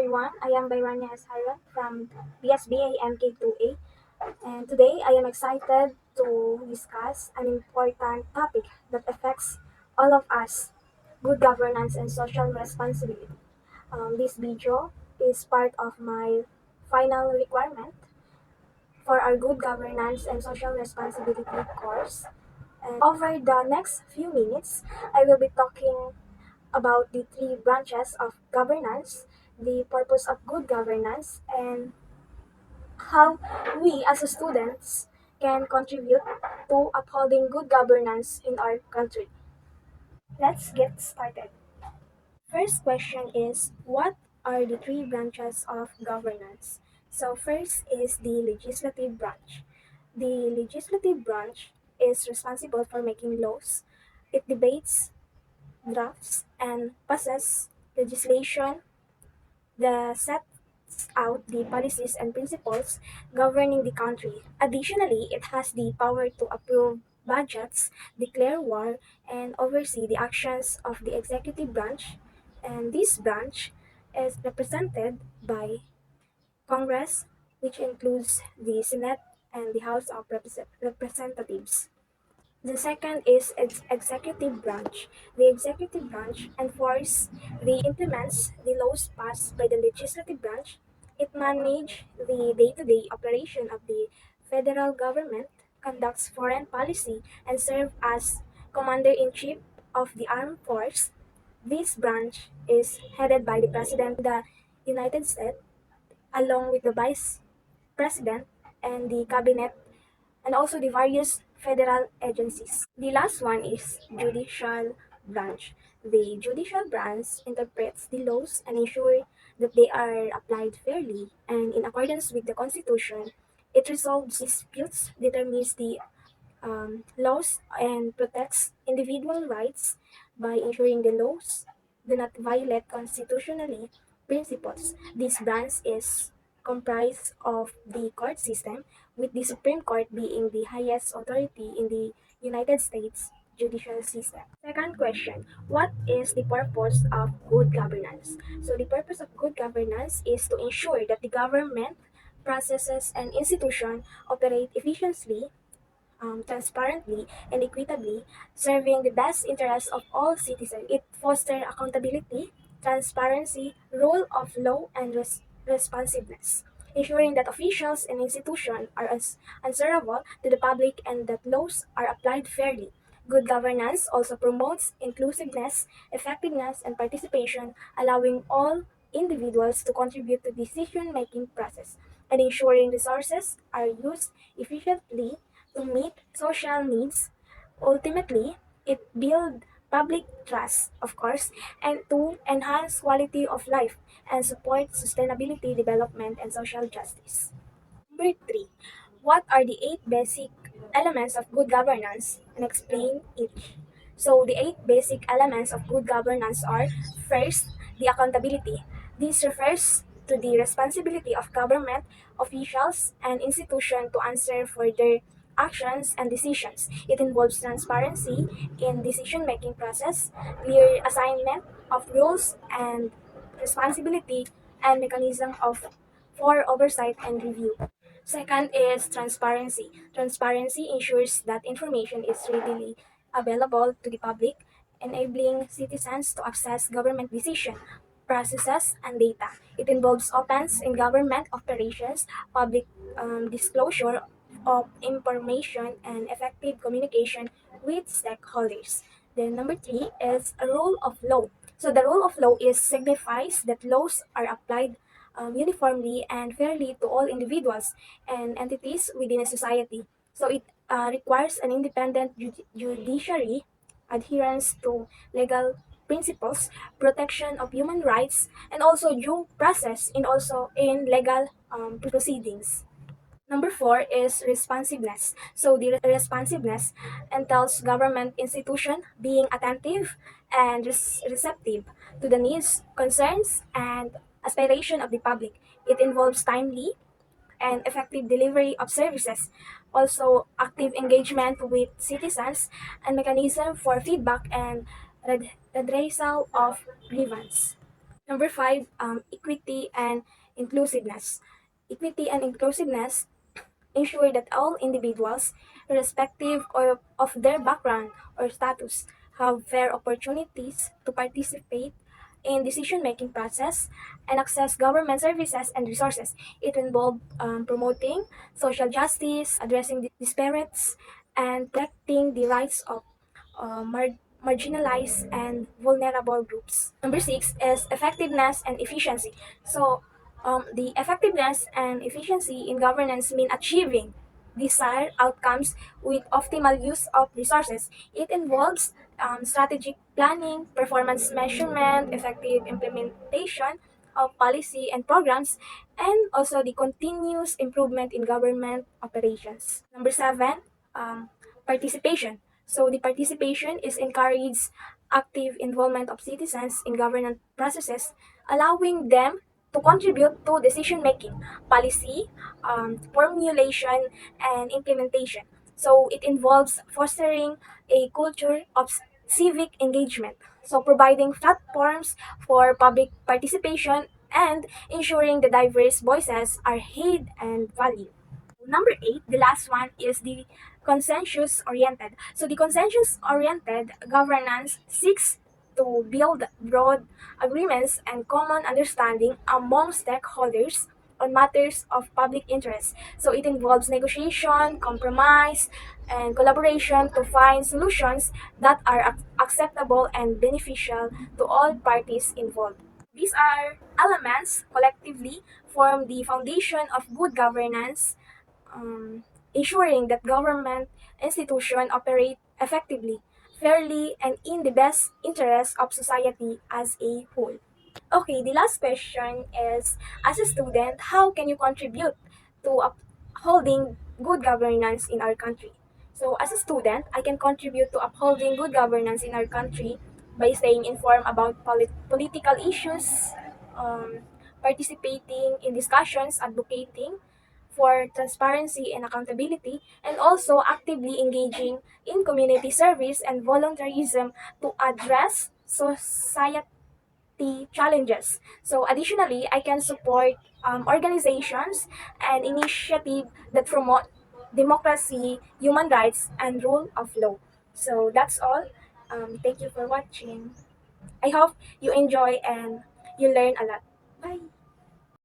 everyone. I am Bayrania Asharan from BSBA MK-2A, and today I am excited to discuss an important topic that affects all of us: good governance and social responsibility. This video is part of my final requirement for our good governance and social responsibility course. And over the next few minutes, I will be talking about the three branches of governance, the purpose of good governance, and how we as students can contribute to upholding good governance in our country. Let's get started. First question is, what are the three branches of governance? So first is the legislative branch. The legislative branch is responsible for making laws. It debates, drafts, and passes legislation that sets out the policies and principles governing the country. Additionally, it has the power to approve budgets, declare war, and oversee the actions of the executive branch. And this branch is represented by Congress, which includes the Senate and the House of Representatives. The second is its executive branch. The executive branch enforces the implements the laws passed by the legislative branch. It manages the day-to-day operation of the federal government, conducts foreign policy, and serves as commander-in-chief of the armed force. This branch is headed by the President of the United States, along with the Vice President and the Cabinet, and also the various federal agencies. The last one is judicial branch. The judicial branch interprets the laws and ensure that they are applied fairly and in accordance with the Constitution. It resolves disputes, determines the laws, and protects individual rights by ensuring the laws do not violate constitutionally principles. This branch is comprised of the court system, with the Supreme Court being the highest authority in the United States judicial system. Second question, what is the purpose of good governance? So the purpose of good governance is to ensure that the government processes and institutions operate efficiently, transparently, and equitably, serving the best interests of all citizens. It fosters accountability, transparency, rule of law, and responsiveness, ensuring that officials and institutions are answerable to the public and that laws are applied fairly. Good governance also promotes inclusiveness, effectiveness, and participation, allowing all individuals to contribute to decision-making process and ensuring resources are used efficiently to meet social needs. Ultimately, it builds public trust, of course, and to enhance quality of life and support sustainability, development, and social justice. Number three, what are the eight basic elements of good governance, and explain each? So the eight basic elements of good governance are: first, the accountability. This refers to the responsibility of government officials and institutions to answer for their actions and decisions. It involves transparency in decision-making process, clear assignment of rules and responsibility, and mechanism of for oversight and review. Second is transparency. Transparency ensures that information is readily available to the public, enabling citizens to access government decision processes and data. It involves opens in government operations, public disclosure of information, and effective communication with stakeholders. Then number three is a rule of law. So the rule of law is signifies that laws are applied uniformly and fairly to all individuals and entities within a society. So it requires an independent judiciary, adherence to legal principles, protection of human rights, and also due process in legal proceedings. Number four is responsiveness. So the responsiveness entails government institution being attentive and receptive to the needs, concerns, and aspiration of the public. It involves timely and effective delivery of services, also active engagement with citizens, and mechanism for feedback and redressal of grievance. Number five, equity and inclusiveness. Equity and inclusiveness ensure that all individuals, irrespective of their background or status, have fair opportunities to participate in decision-making process and access government services and resources. It involves promoting social justice, addressing disparities, and protecting the rights of marginalized and vulnerable groups. Number six is effectiveness and efficiency. So, the effectiveness and efficiency in governance mean achieving desired outcomes with optimal use of resources. It involves strategic planning, performance measurement, effective implementation of policy and programs, and also the continuous improvement in government operations. Number seven, um, participation. So the participation is encouraged active involvement of citizens in governance processes, allowing them to contribute to decision making, policy, formulation, and implementation. So it involves fostering a culture of civic engagement. So providing platforms for public participation and ensuring the diverse voices are heard and valued. Number eight, the last one is the consensus oriented. So the consensus oriented governance seeks to build broad agreements and common understanding among stakeholders on matters of public interest. So it involves negotiation, compromise, and collaboration to find solutions that are acceptable and beneficial to all parties involved. These are elements collectively form the foundation of good governance, um, ensuring that government institutions operate effectively, fairly, and in the best interest of society as a whole. Okay, the last question is, as a student, how can you contribute to upholding good governance in our country? So, as a student, I can contribute to upholding good governance in our country by staying informed about political issues, um, participating in discussions, advocating for transparency and accountability, and also actively engaging in community service and volunteerism to address society challenges. So additionally, I can support organizations and initiatives that promote democracy, human rights, and rule of law. So that's all. Thank you for watching. I hope you enjoy and you learn a lot. Bye.